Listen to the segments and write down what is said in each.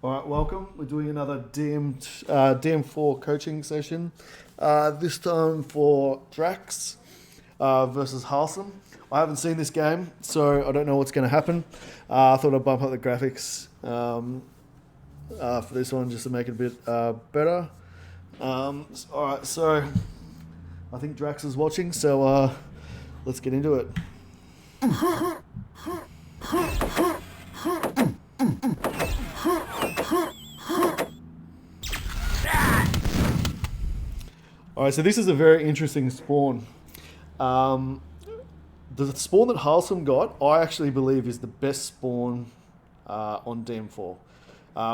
All right, welcome. We're doing another dm4 coaching session. This time for Drax versus Halsum. I haven't seen this game, so I don't know what's going to happen. I thought I'd bump up the graphics for this one just to make it a bit better. All right, so I think Drax is watching, so let's get into it. All right, so this is a very interesting spawn. The spawn that Halsum got, I actually believe is the best spawn on dm4.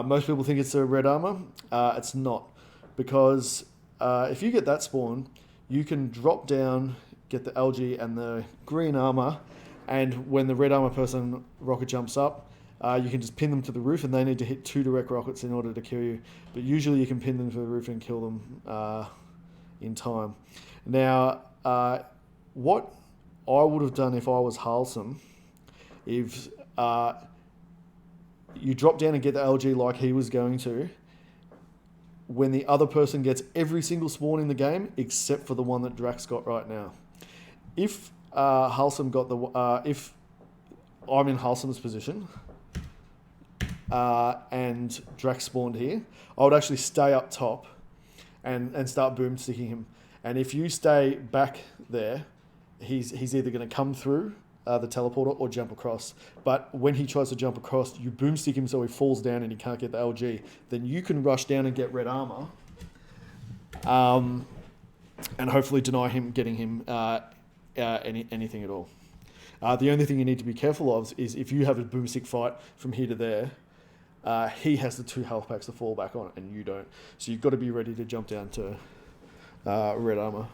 Most people think it's a red armor. It's not, because if you get that spawn, you can drop down, get the algae and the green armor, and when the red armor person rocket jumps up, you can just pin them to the roof, and they need to hit 2 direct rockets in order to kill you. But usually you can pin them to the roof and kill them in time. Now, what I would have done if I was Halsum, if you drop down and get the LG like he was going to, when the other person gets every single spawn in the game except for the one that Drax got right now. If Halsum got if I'm in Halsum's position and Drax spawned here, I would actually stay up top and start boomsticking him. And if you stay back there, he's either going to come through the teleporter or jump across. But when he tries to jump across, you boomstick him so he falls down and he can't get the LG. Then you can rush down and get red armor, and hopefully deny him getting him anything at all. The only thing you need to be careful of is if you have a boomstick fight from here to there, he has the 2 health packs to fall back on, and you don't. So you've got to be ready to jump down to red armor.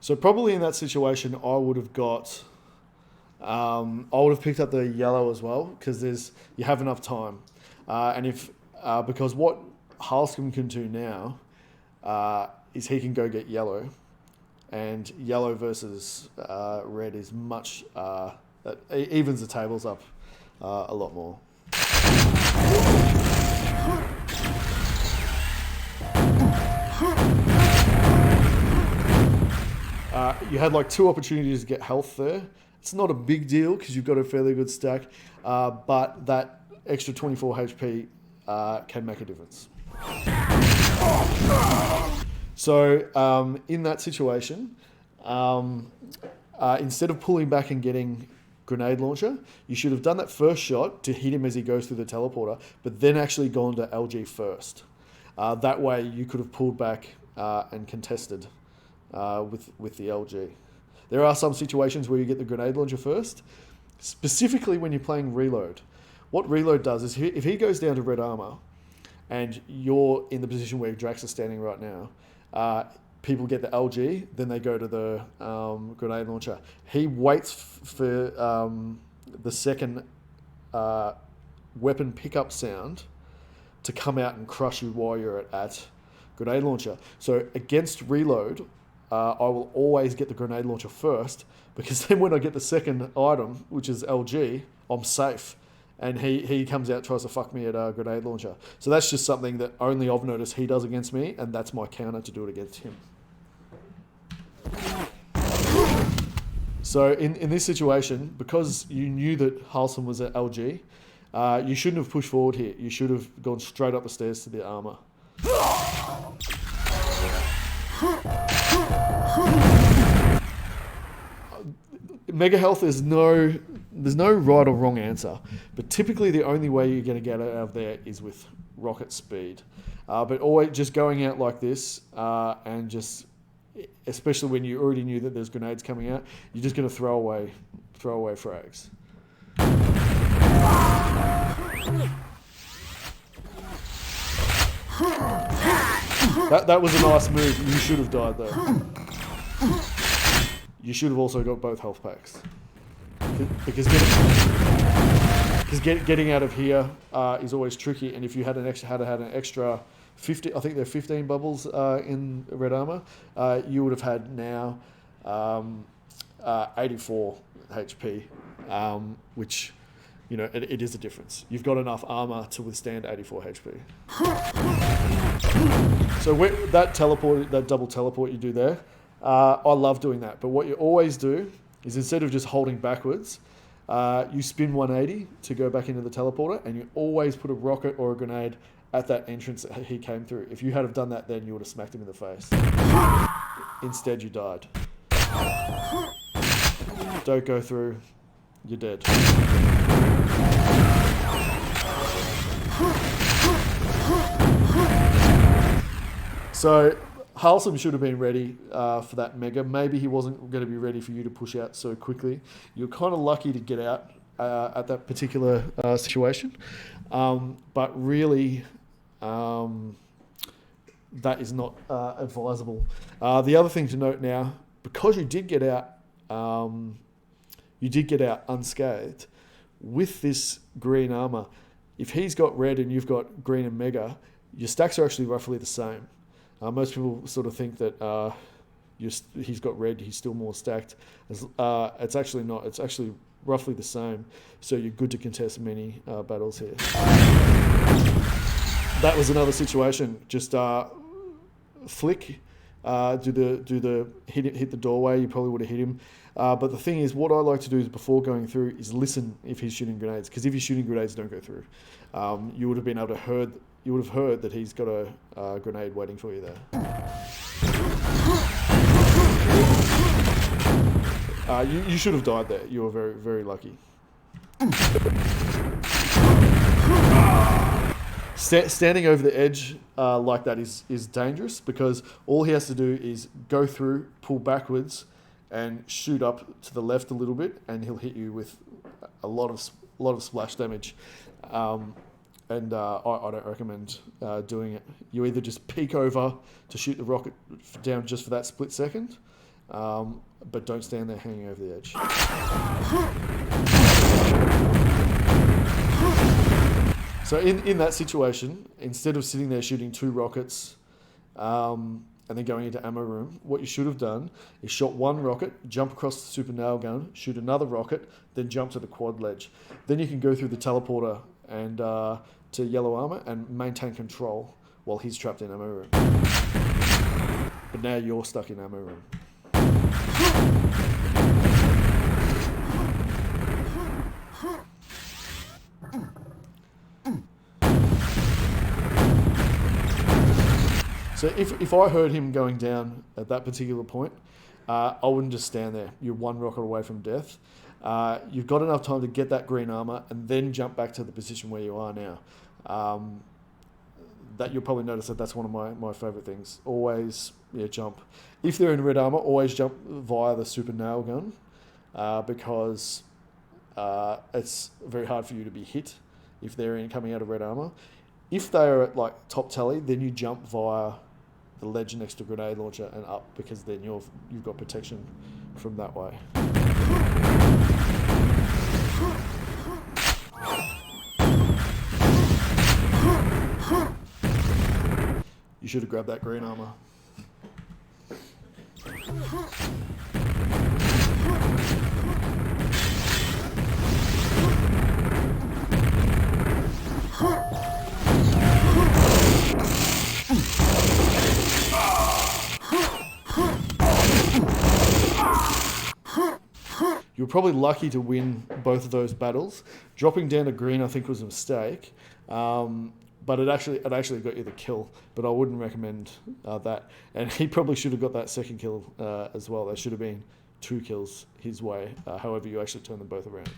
So probably in that situation, I would have picked up the yellow as well, because you have enough time, and because what Halsum can do now is he can go get yellow, and yellow versus red is much. It evens the tables up a lot more. You had like 2 opportunities to get health there. It's not a big deal because you've got a fairly good stack, but that extra 24 HP can make a difference. So in that situation, instead of pulling back and getting grenade launcher, you should have done that first shot to hit him as he goes through the teleporter, but then actually gone to LG first. That way you could have pulled back and contested with the LG. There are some situations where you get the grenade launcher first, specifically when you're playing reload. What reload does is if he goes down to red armor and you're in the position where Drax is standing right now, people get the LG, then they go to the grenade launcher. He waits for the second weapon pickup sound to come out and crush you while you're at grenade launcher. So against reload, I will always get the grenade launcher first, because then when I get the second item, which is LG, I'm safe. And he comes out, tries to fuck me at a grenade launcher. So that's just something that only I've noticed he does against me, and that's my counter to do it against him. So in this situation, because you knew that Halsum was at LG, you shouldn't have pushed forward here. You should have gone straight up the stairs to the armor. Mega health there's no right or wrong answer, but typically the only way you're going to get out of there is with rocket speed. But always just going out like this, and just, especially when you already knew that there's grenades coming out, you're just going to throw away frags. That was a nice move. You should have died though. You should have also got both health packs, because getting out of here is always tricky. And if you had an extra 50, I think there are 15 bubbles in red armor, you would have had now 84 HP, which you know, it is a difference. You've got enough armor to withstand 84 HP. So that teleport, that double teleport you do there, I love doing that. But what you always do is instead of just holding backwards, you spin 180 to go back into the teleporter, and you always put a rocket or a grenade at that entrance that he came through. If you had have done that then, you would have smacked him in the face. Instead, you died. Don't go through, you're dead. So Halsum should have been ready for that mega. Maybe he wasn't going to be ready for you to push out so quickly. You're kind of lucky to get out at that particular situation. But really, that is not advisable. The other thing to note now, because you did get out unscathed, with this green armor, if he's got red and you've got green and mega, your stacks are actually roughly the same. Most people sort of think that he's got red, he's still more stacked. It's actually not. It's actually roughly the same. So you're good to contest many battles here. That was another situation. Just flick, do the hit the doorway. You probably would have hit him. But the thing is, what I like to do is before going through is listen if he's shooting grenades. Because if he's shooting grenades, don't go through. You would have been able to heard. You would have heard that he's got a grenade waiting for you there. You should have died there. You were very, very lucky. Standing over the edge like that is dangerous, because all he has to do is go through, pull backwards, and shoot up to the left a little bit, and he'll hit you with a lot of splash damage. And I don't recommend doing it. You either just peek over to shoot the rocket down just for that split second, but don't stand there hanging over the edge. So in that situation, instead of sitting there shooting 2 rockets and then going into ammo room, what you should have done is shot 1 rocket, jump across the super nail gun, shoot another rocket, then jump to the quad ledge. Then you can go through the teleporter and to yellow armor and maintain control while he's trapped in ammo room. But now you're stuck in ammo room. So if I heard him going down at that particular point, I wouldn't just stand there. You're 1 rocket away from death. You've got enough time to get that green armor and then jump back to the position where you are now. That you'll probably notice that's one of my favorite things. Always jump. If they're in red armor, always jump via the super nail gun, because it's very hard for you to be hit if they're coming out of red armor. If they are at like top tally, then you jump via the ledge next to grenade launcher and up, because then you've got protection from that way. You should have grabbed that green armor. You're probably lucky to win both of those battles. Dropping down to green, I think, was a mistake. But it actually got you the kill, but I wouldn't recommend that. And he probably should have got that second kill as well. There should have been 2 kills his way. However, you actually turn them both around.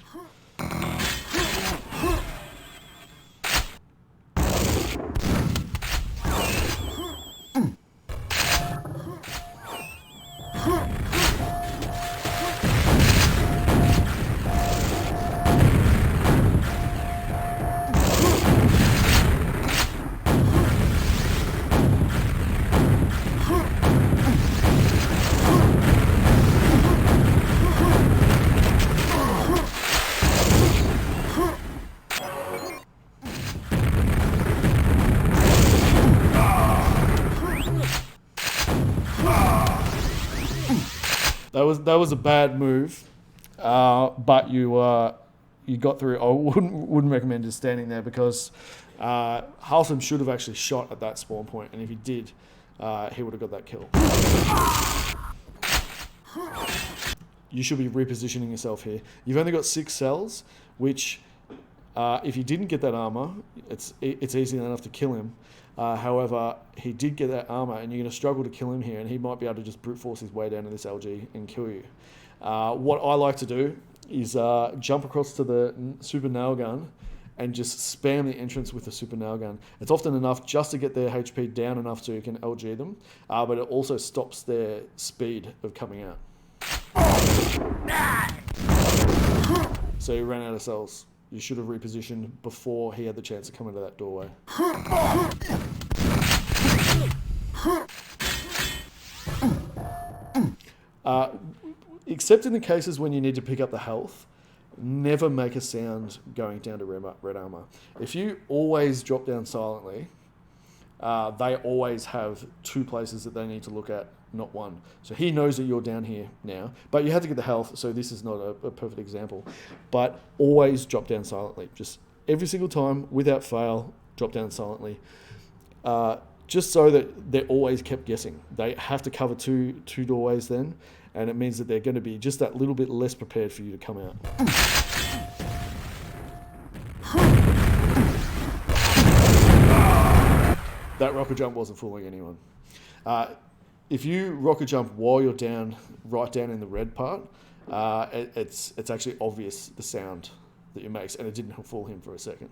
That was a bad move, but you you got through, I wouldn't recommend just standing there, because Haltham should have actually shot at that spawn point, and if he did, he would have got that kill. You should be repositioning yourself here. You've only got 6 cells, which if you didn't get that armor, it's easy enough to kill him. However, he did get that armor, and you're going to struggle to kill him here, and he might be able to just brute force his way down to this LG and kill you. What I like to do is jump across to the super nail gun and just spam the entrance with the super nail gun. It's often enough just to get their HP down enough so you can LG them, but it also stops their speed of coming out. So he ran out of cells. You should have repositioned before he had the chance to come into that doorway. Except in the cases when you need to pick up the health, never make a sound going down to red armor. If you always drop down silently, they always have 2 places that they need to look at, not 1. So he knows that you're down here now, but you have to get the health, so this is not a perfect example. But always drop down silently. Just every single time, without fail, drop down silently. Just so that they're always kept guessing. They have to cover two doorways then, and it means that they're going to be just that little bit less prepared for you to come out. That rocket jump wasn't fooling anyone. If you rocket jump while you're down, right down in the red part, it's actually obvious the sound that it makes, and it didn't fool him for a second.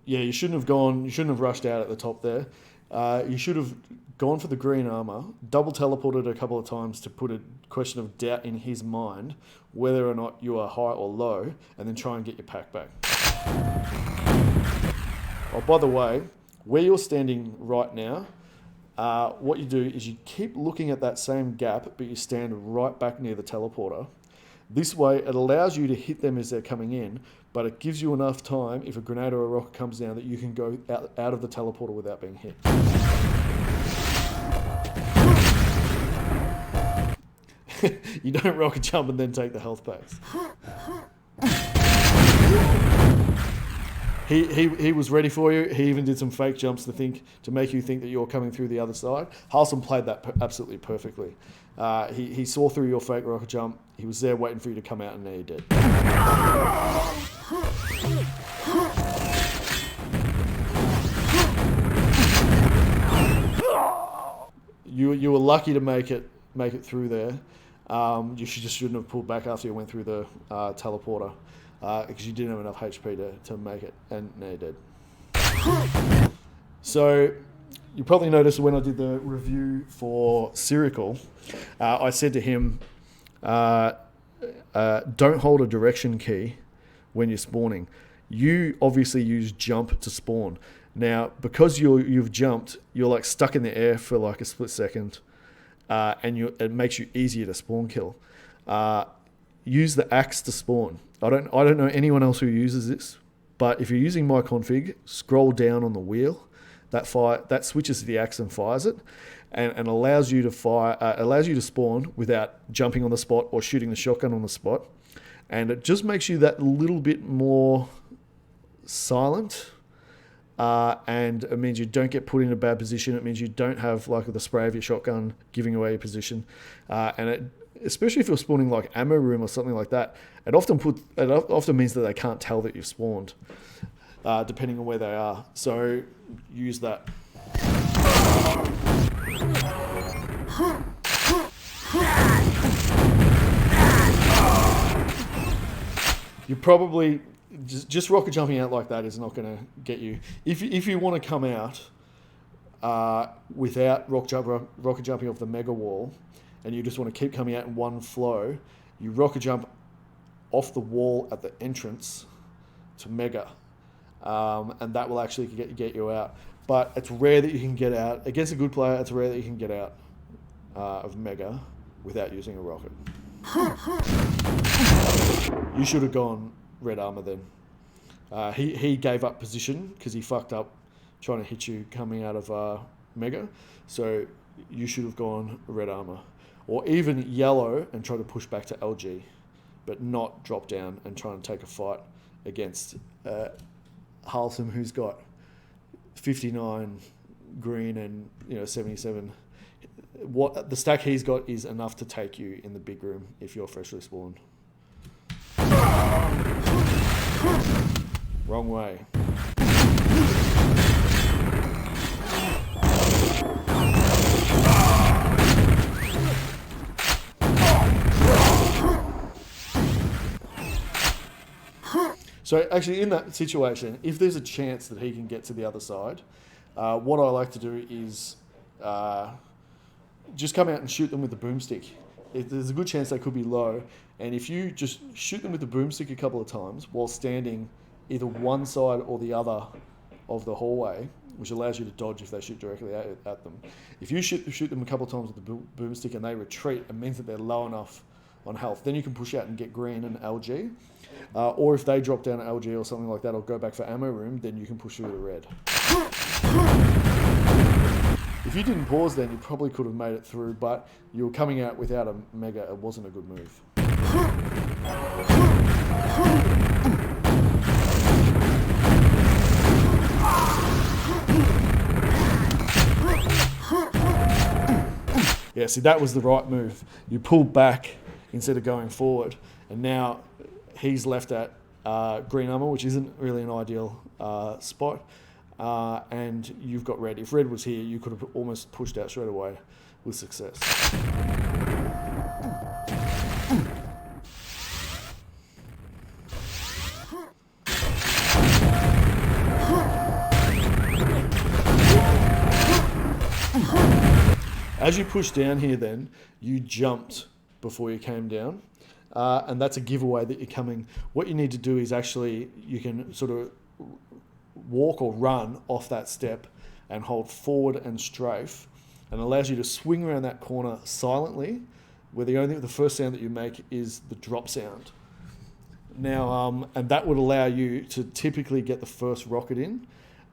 Yeah, you shouldn't have rushed out at the top there. You should have gone for the green armor, double teleported a couple of times to put a question of doubt in his mind whether or not you are high or low, and then try and get your pack back. Oh, by the way, where you're standing right now, what you do is you keep looking at that same gap, but you stand right back near the teleporter. This way, it allows you to hit them as they're coming in, but it gives you enough time, if a grenade or a rocket comes down, that you can go out of the teleporter without being hit. You don't rocket jump and then take the health packs. He was ready for you. He even did some fake jumps to make you think that you're coming through the other side. Halson played that absolutely perfectly. He saw through your fake rocket jump. He was there waiting for you to come out, and now you're dead. You were lucky to make it through there. You shouldn't have pulled back after you went through the teleporter, because you didn't have enough HP to make it, and now you're dead. So you probably noticed when I did the review for Sirical, I said to him, don't hold a direction key when you're spawning. You obviously use jump to spawn. Now, because you've jumped, you're like stuck in the air for like a split second, and it makes you easier to spawn kill. Use the axe to spawn. I don't know anyone else who uses this, but if you're using my config, scroll down on the wheel. That switches to the axe and fires it, and allows you to spawn without jumping on the spot or shooting the shotgun on the spot, and it just makes you that little bit more silent. And it means you don't get put in a bad position. It means you don't have like the spray of your shotgun giving away your position. And especially if you're spawning like ammo room or something like that, it often means that they can't tell that you've spawned, depending on where they are. So use that. You probably just rocket jumping out like that is not going to get you. If you want to come out without rocket jumping off the mega wall, and you just want to keep coming out in one flow, you rocket jump off the wall at the entrance to mega, and that will actually get you out. But it's rare that you can get out against a good player. It's rare that you can get out of mega without using a rocket. You should have gone red armor then. He gave up position because he fucked up trying to hit you coming out of Mega. So you should have gone red armor. Or even yellow and try to push back to LG, but not drop down and try and take a fight against Halsum, who's got 59 green and 77. What the stack he's got is enough to take you in the big room if you're freshly spawned. Wrong way. So actually in that situation, if there's a chance that he can get to the other side, what I like to do is just come out and shoot them with the boomstick. There's a good chance they could be low, and if you just shoot them with the boomstick a couple of times while standing either one side or the other of the hallway, which allows you to dodge if they shoot directly at them. If you shoot them a couple of times with the boomstick and they retreat, it means that they're low enough on health. Then you can push out and get green and LG. Or if they drop down to LG or something like that or go back for ammo room, then you can push through the red. If you didn't pause then, you probably could have made it through, but you were coming out without a Mega. It wasn't a good move. Yeah, see, that was the right move. You pulled back instead of going forward, and now he's left at green armor, which isn't really an ideal spot, and you've got red. If red was here, you could have almost pushed out straight away with success. As you push down here then, you jumped before you came down. And that's a giveaway that you're coming. What you need to do is actually, you can sort of walk or run off that step and hold forward and strafe, and allows you to swing around that corner silently, where the first sound that you make is the drop sound. Now, and that would allow you to typically get the first rocket in,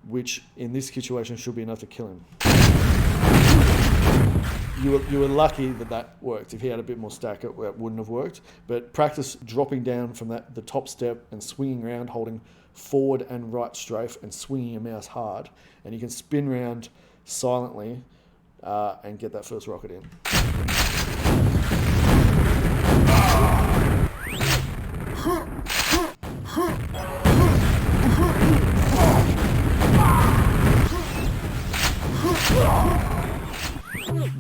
which in this situation should be enough to kill him. You were lucky that worked. If he had a bit more stack, it wouldn't have worked. But practice dropping down from the top step and swinging around, holding forward and right strafe and swinging your mouse hard. And you can spin around silently and get that first rocket in.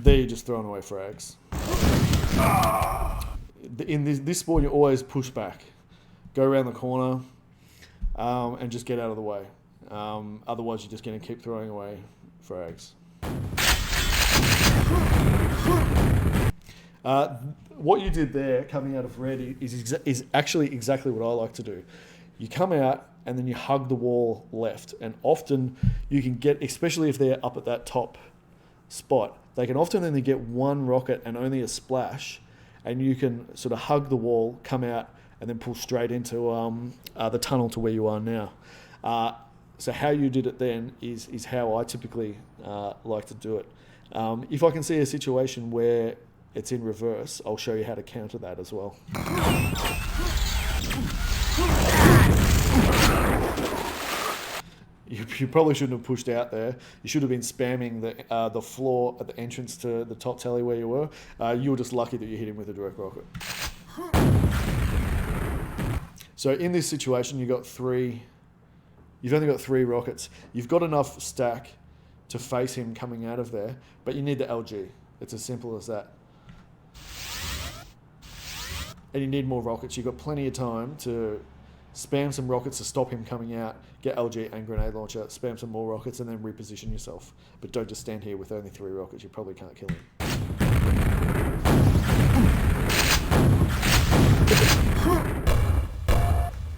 There you're just throwing away frags. In this spawn, you always push back. Go around the corner and just get out of the way. Otherwise, you're just going to keep throwing away frags. What you did there, coming out of red, is actually exactly what I like to do. You come out and then you hug the wall left. And often you can get, especially if they're up at that top spot, they can often only get one rocket and only a splash, and you can sort of hug the wall, come out, and then pull straight into the tunnel to where you are now. So how you did it then is how I typically like to do it. If I can see a situation where it's in reverse, I'll show you how to counter that as well. You probably shouldn't have pushed out there. You should have been spamming the floor at the entrance to the top tally where you were. You were just lucky that you hit him with a direct rocket. So in this situation, you've only got 3 rockets. You've got enough stack to face him coming out of there, but you need the LG. It's as simple as that. And you need more rockets. You've got plenty of time to spam some rockets to stop him coming out, get LG and grenade launcher, spam some more rockets, and then reposition yourself. But don't just stand here with only 3 rockets. You probably can't kill him.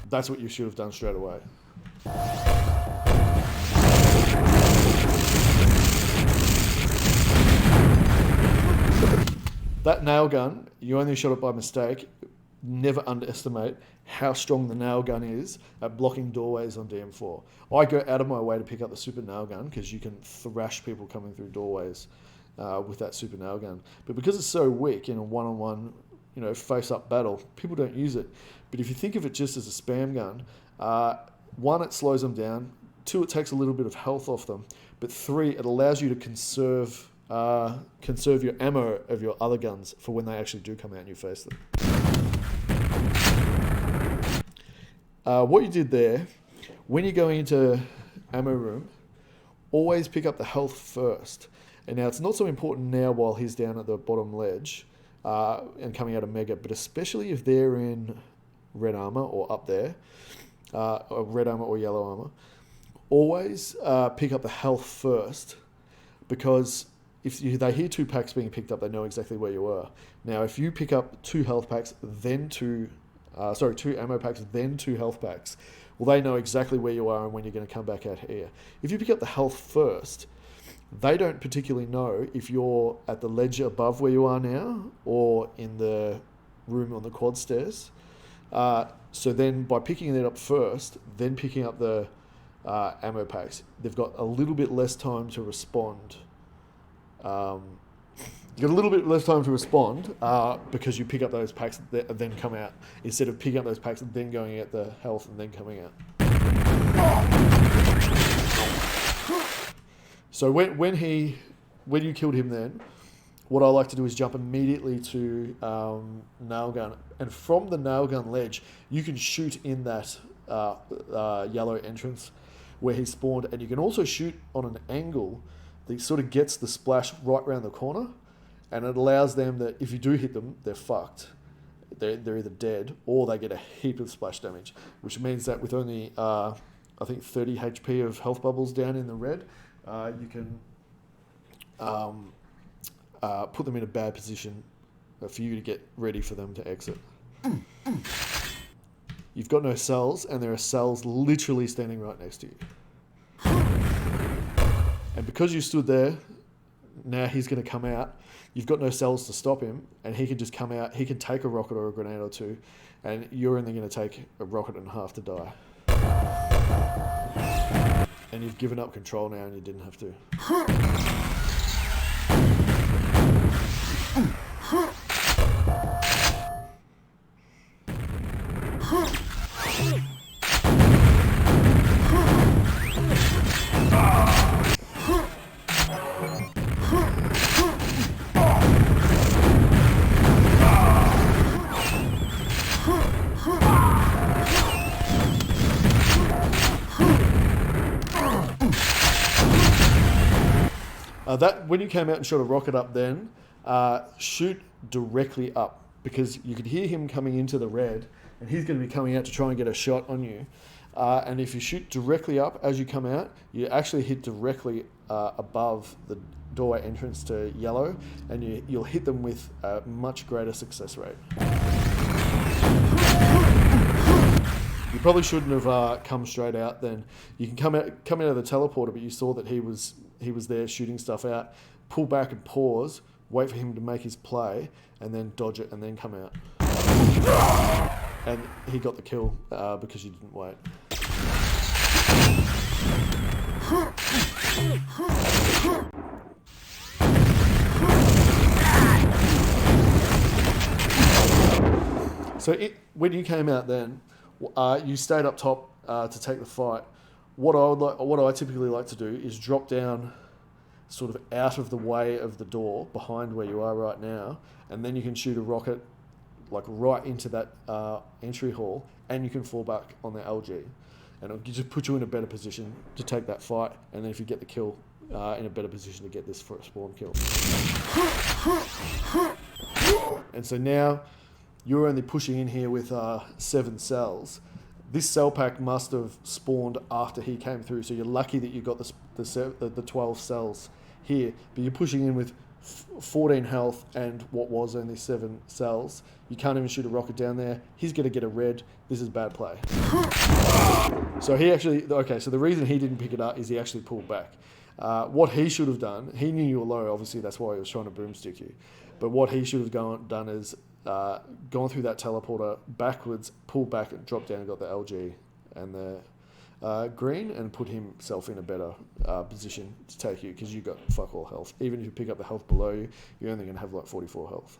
That's what you should have done straight away. That nail gun, you only shot it by mistake. Never underestimate how strong the nail gun is at blocking doorways on dm4. I go out of my way to pick up the super nail gun because you can thrash people coming through doorways with that super nail gun. But because it's so weak in a one-on-one, face-up battle, people don't use it. But if you think of it just as a spam gun, 1, it slows them down. 2, it takes a little bit of health off them. But 3, it allows you to conserve your ammo of your other guns for when they actually do come out and you face them. What you did there, when you're going into ammo room, always pick up the health first. And now it's not so important now while he's down at the bottom ledge and coming out of mega, but especially if they're in red armor or up there, or red armor or yellow armor, always pick up the health first, because if they hear 2 packs being picked up, they know exactly where you are. Now, if you pick up 2 health packs, then 2 ammo packs, then 2 health packs, well, they know exactly where you are and when you're going to come back out here. If you pick up the health first, they don't particularly know if you're at the ledge above where you are now or in the room on the quad stairs. So then by picking it up first, then picking up the ammo packs, they've got a little bit less time to respond. You got a little bit less time to respond because you pick up those packs and then come out, instead of picking up those packs and then going at the health and then coming out. So when you killed him then, what I like to do is jump immediately to nail gun. And from the nail gun ledge, you can shoot in that yellow entrance where he spawned. And you can also shoot on an angle that sort of gets the splash right around the corner. And it allows them that if you do hit them, they're fucked. They're either dead or they get a heap of splash damage, which means that with only, I think, 30 HP of health bubbles down in the red, you can put them in a bad position for you to get ready for them to exit. You've got no cells, and there are cells literally standing right next to you. And because you stood there, now he's going to come out. You've got no cells to stop him, and he can just come out. He can take a rocket or a grenade or 2, and you're only going to take a rocket and a half to die. And you've given up control now, and you didn't have to. That when you came out and shot a rocket up then, shoot directly up, because you could hear him coming into the red, and he's going to be coming out to try and get a shot on you. And if you shoot directly up as you come out, you actually hit directly above the doorway entrance to yellow, and you'll hit them with a much greater success rate. You probably shouldn't have come straight out then. You can come out of the teleporter, but you saw that he was there shooting stuff out. Pull back and pause, wait for him to make his play, and then dodge it and then come out. And he got the kill because you didn't wait. So when you came out then, you stayed up top to take the fight. What I typically like to do is drop down sort of out of the way of the door behind where you are right now, and then you can shoot a rocket like right into that entry hall, and you can fall back on the LG, and it'll just put you in a better position to take that fight, and then if you get the kill, in a better position to get this for a spawn kill. And so now you're only pushing in here with 7 cells. This cell pack must have spawned after he came through, so you're lucky that you got the 12 cells here, but you're pushing in with 14 health and what was only 7 cells. You can't even shoot a rocket down there. He's going to get a red. This is bad play. So so the reason he didn't pick it up is he actually pulled back. What he should have done, he knew you were low, obviously that's why he was trying to boomstick you, but what he should have done is gone through that teleporter backwards, pulled back, and dropped down and got the LG and the green, and put himself in a better position to take you, because you got fuck all health. Even if you pick up the health below you, you're only going to have like 44 health.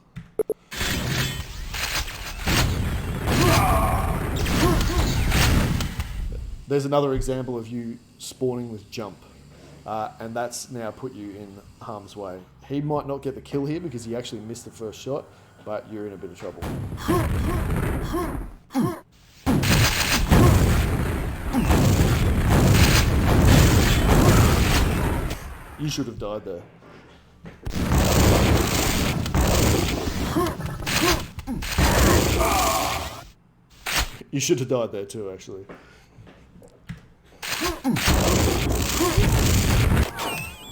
There's another example of you spawning with jump, and that's now put you in harm's way. He might not get the kill here because he actually missed the first shot, but you're in a bit of trouble. You should have died there. You should have died there too, actually.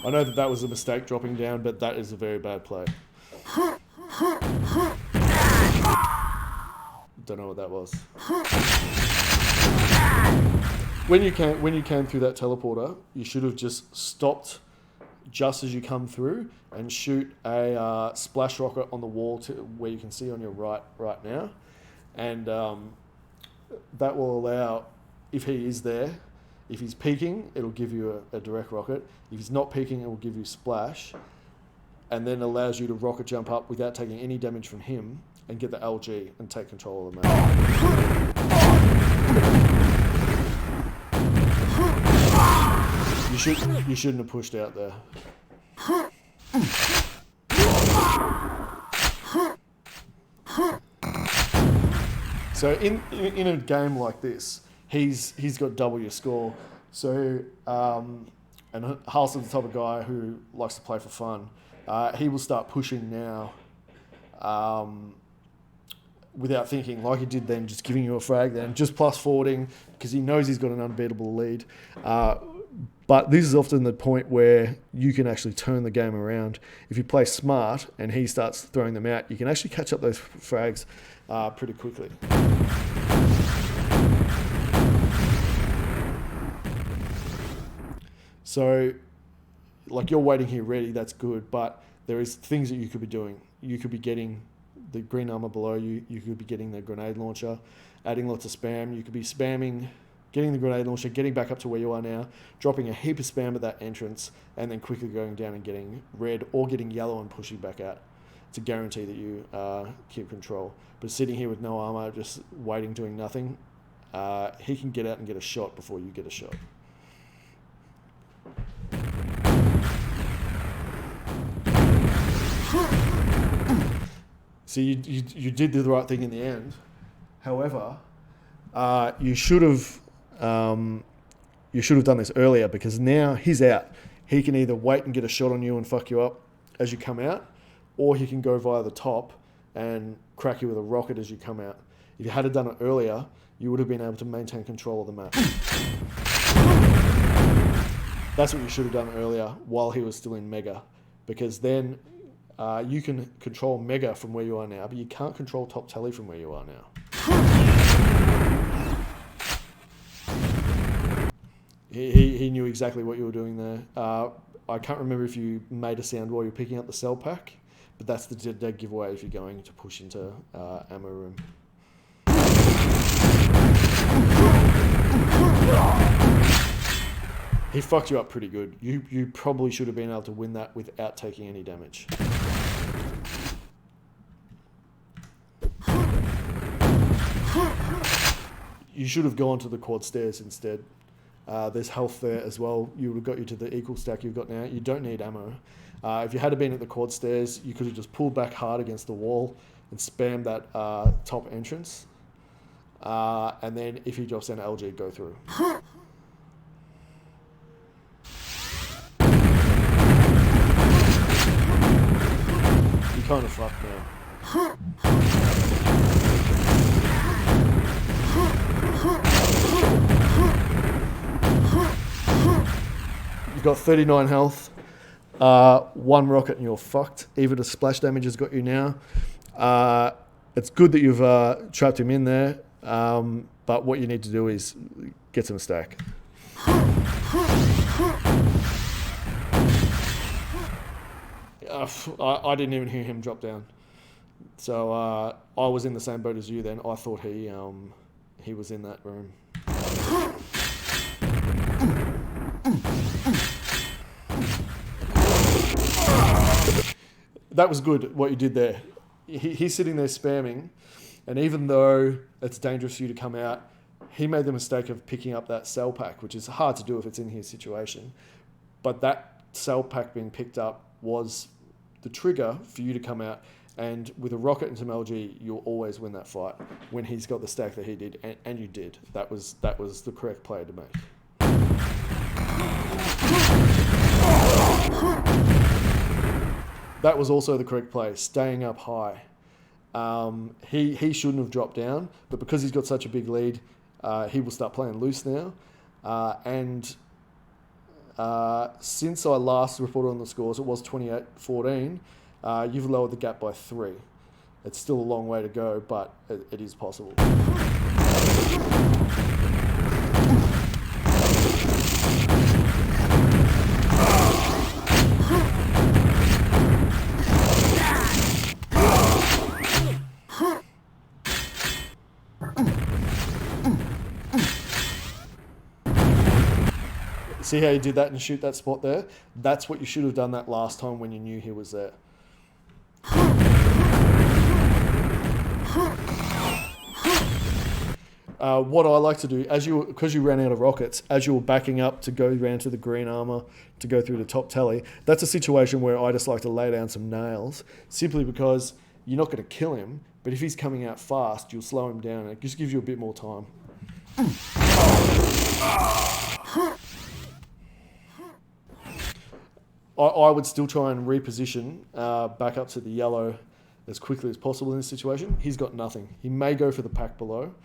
I know that was a mistake dropping down, but that is a very bad play. Don't know what that was. When you came through that teleporter, you should have just stopped just as you come through and shoot a splash rocket on the wall to where you can see on your right now, and that will allow, if he is there, if he's peeking, it'll give you a direct rocket. If he's not peeking, it will give you splash, and then allows you to rocket jump up without taking any damage from him and get the LG and take control of the map. You shouldn't have pushed out there. So in a game like this, he's got double your score. So and Halson's the type of guy who likes to play for fun. He will start pushing now, without thinking, like he did then, just giving you a frag then, just plus forwarding, because he knows he's got an unbeatable lead. But this is often the point where you can actually turn the game around. If you play smart and he starts throwing them out, you can actually catch up those frags pretty quickly. So, like, you're waiting here ready, that's good, but there is things that you could be doing. You could be getting the green armor below you, you could be getting the grenade launcher, adding lots of spam, you could be spamming, getting the grenade launcher, getting back up to where you are now, dropping a heap of spam at that entrance, and then quickly going down and getting red or getting yellow and pushing back out to guarantee that you keep control. But sitting here with no armor, just waiting, doing nothing, he can get out and get a shot before you get a shot. So you did the right thing in the end. However, you should have done this earlier, because now he's out. He can either wait and get a shot on you and fuck you up as you come out, or he can go via the top and crack you with a rocket as you come out. If you had done it earlier, you would have been able to maintain control of the map. That's what you should have done earlier while he was still in Mega, because then you can control Mega from where you are now, but you can't control top tally from where you are now. He knew exactly what you were doing there. I can't remember if you made a sound while you're picking up the cell pack, but that's the dead giveaway if you're going to push into ammo room. He fucked you up pretty good. You probably should have been able to win that without taking any damage. You should have gone to the quad stairs instead. There's health there as well. You would have got you to the equal stack you've got now. You don't need ammo. If you had been at the quad stairs, you could have just pulled back hard against the wall and spammed that top entrance. And then if he drops down LG, go through. You kind of fucked now. You've got 39 health, one rocket and you're fucked. Even the splash damage has got you now. It's good that you've trapped him in there, but what you need to do is get some stack. I didn't even hear him drop down. So I was in the same boat as you then. I thought he was in that room. That was good, what you did there. He's sitting there spamming, and even though it's dangerous for you to come out, he made the mistake of picking up that cell pack, which is hard to do if it's in his situation. But that cell pack being picked up was the trigger for you to come out. And with a rocket and some LG, you'll always win that fight when he's got the stack that he did, and you did. That was the correct play to make. That was also the correct play, staying up high. He shouldn't have dropped down, but because he's got such a big lead, he will start playing loose now. Since I last reported on the scores, it was 28-14. You've lowered the gap by 3. It's still a long way to go, but it is possible. See how you did that and shoot that spot there? That's what you should have done that last time when you knew he was there. What I like to do, because you ran out of rockets, as you were backing up to go around to the green armor, to go through the top telly, that's a situation where I just like to lay down some nails, simply because you're not going to kill him, but if he's coming out fast, you'll slow him down, and it just gives you a bit more time. I would still try and reposition back up to the yellow as quickly as possible in this situation. He's got nothing. He may go for the pack below,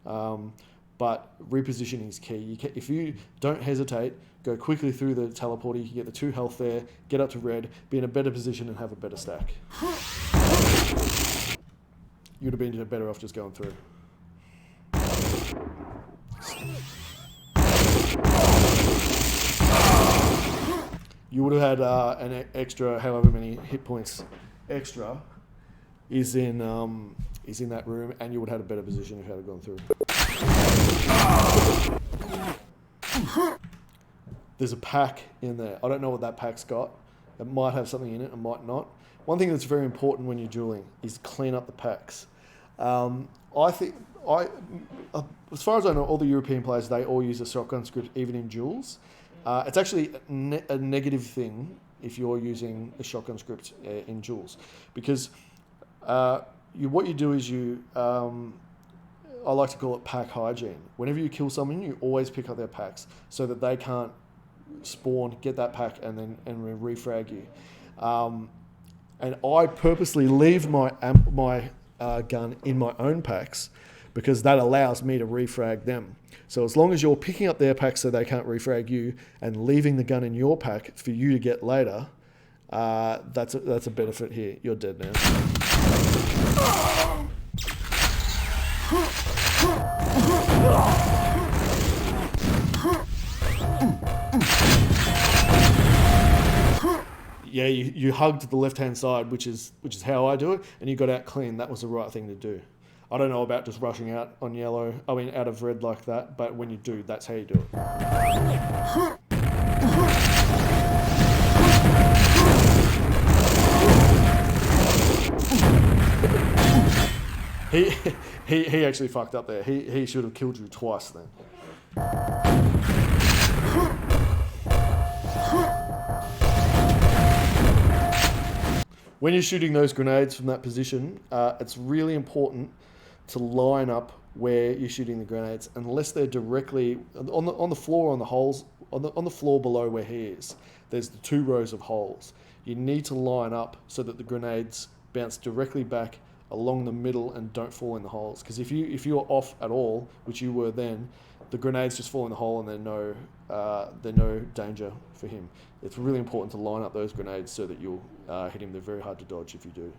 but repositioning is key. If you don't hesitate, go quickly through the teleporter, you can get the 2 health there, get up to red, be in a better position and have a better stack. You would have been better off just going through. You would have had an extra, however many hit points extra is in that room, and you would have had a better position if you had gone through. There's a pack in there. I don't know what that pack's got. It might have something in it, it might not. One thing that's very important when you're dueling is clean up the packs. I think, as far as I know, all the European players, they all use a shotgun script, even in duels. It's actually a negative thing if you're using a shotgun script in duels, because what you do is I like to call it pack hygiene. Whenever you kill someone, you always pick up their packs so that they can't spawn, get that pack, and refrag you. And I purposely leave my gun in my own packs because that allows me to refrag them. So as long as you're picking up their packs so they can't refrag you and leaving the gun in your pack for you to get later, that's a benefit here. You're dead now. Yeah, you hugged the left-hand side, which is how I do it, and you got out clean. That was the right thing to do. I don't know about just rushing out on yellow, out of red like that, but when you do, that's how you do it. He actually fucked up there. He should have killed you twice then. When you're shooting those grenades from that position, it's really important to line up where you're shooting the grenades, unless they're directly on the floor, on the holes, on the floor below where he is. There's the 2 rows of holes. You need to line up so that the grenades bounce directly back along the middle and don't fall in the holes. Because if you're off at all, which you were then, the grenades just fall in the hole and they're no danger for him. It's really important to line up those grenades so that you'll hit him. They're very hard to dodge if you do.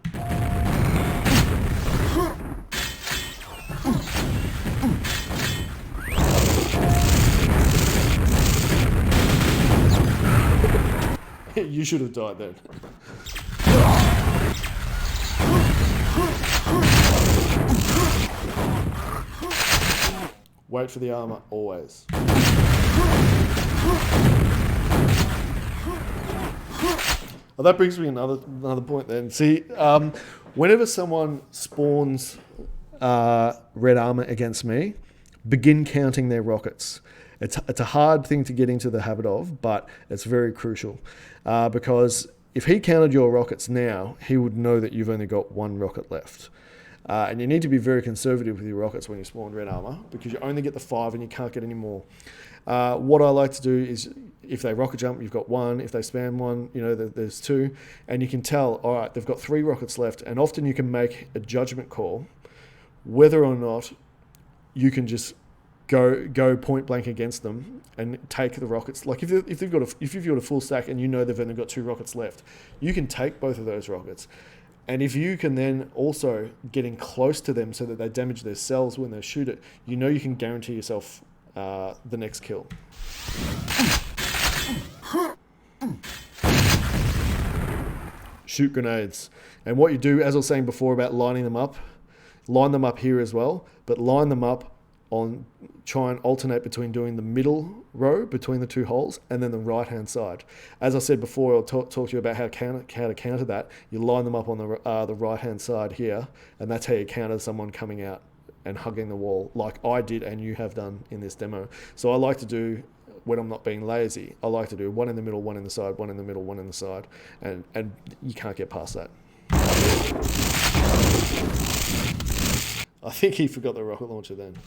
You should have died then. Wait for the armor, always. Well, that brings me another point then. See, whenever someone spawns red armor against me, begin counting their rockets. It's a hard thing to get into the habit of, but it's very crucial because if he counted your rockets now, he would know that you've only got one rocket left. And you need to be very conservative with your rockets when you spawn red armor because you only get the 5 and you can't get any more. What I like to do is if they rocket jump, you've got 1. If they spam 1, you know, there's 2. And you can tell, all right, they've got 3 rockets left. And often you can make a judgment call whether or not you can just go point blank against them and take the rockets. Like if you've got a full stack and you know they've only got 2 rockets left, you can take both of those rockets. And if you can then also get in close to them so that they damage their cells when they shoot it, you know you can guarantee yourself the next kill. Shoot grenades. And what you do, as I was saying before about lining them up, line them up here as well, but line them up try and alternate between doing the middle row between the 2 holes and then the right hand side. As I said before, I'll talk to you about how to counter that. You line them up on the right hand side here, and that's how you counter someone coming out and hugging the wall like I did and you have done in this demo. So I like to do, when I'm not being lazy, I like to do 1 in the middle, 1 in the side, 1 in the middle, 1 in the side, and you can't get past that. I think he forgot the rocket launcher then.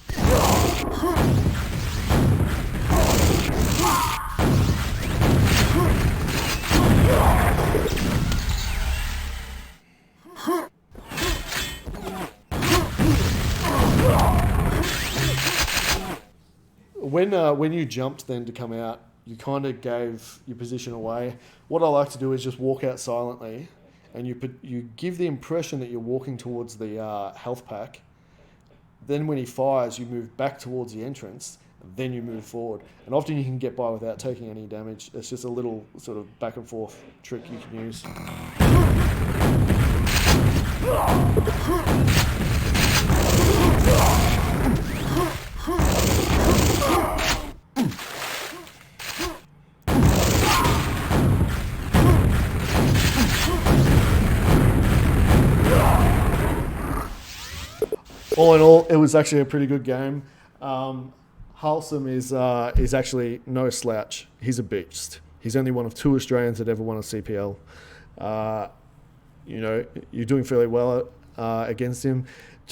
When you jumped then to come out, you kind of gave your position away. What I like to do is just walk out silently, and you give the impression that you're walking towards the health pack. Then when he fires, you move back towards the entrance, then you move forward. And often you can get by without taking any damage. It's just a little sort of back and forth trick you can use. All in all, it was actually a pretty good game. Halsem is actually no slouch. He's a beast. He's only one of 2 Australians that ever won a CPL. You know, you're doing fairly well against him.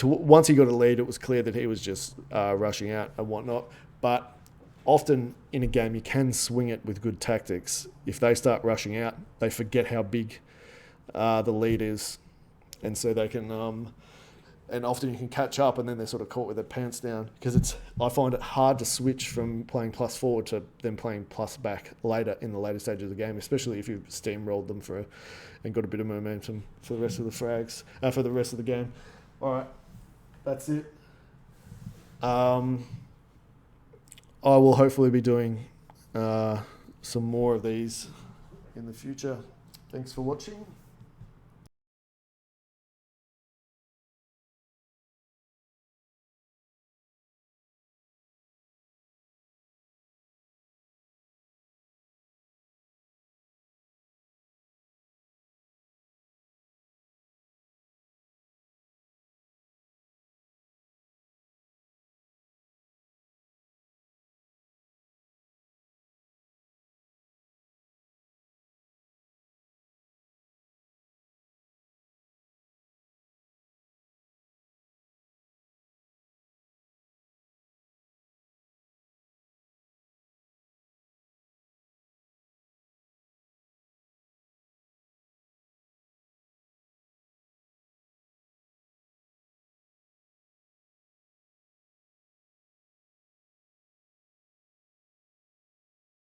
Once he got a lead, it was clear that he was just rushing out and whatnot. But often in a game, you can swing it with good tactics. If they start rushing out, they forget how big the lead is. And so they can... and often you can catch up and then they're sort of caught with their pants down because I find it hard to switch from playing plus forward to then playing plus back later in the later stages of the game, especially if you've steamrolled them and got a bit of momentum for the rest of the frags, for the rest of the game. All right, that's it. I will hopefully be doing some more of these in the future. Thanks for watching.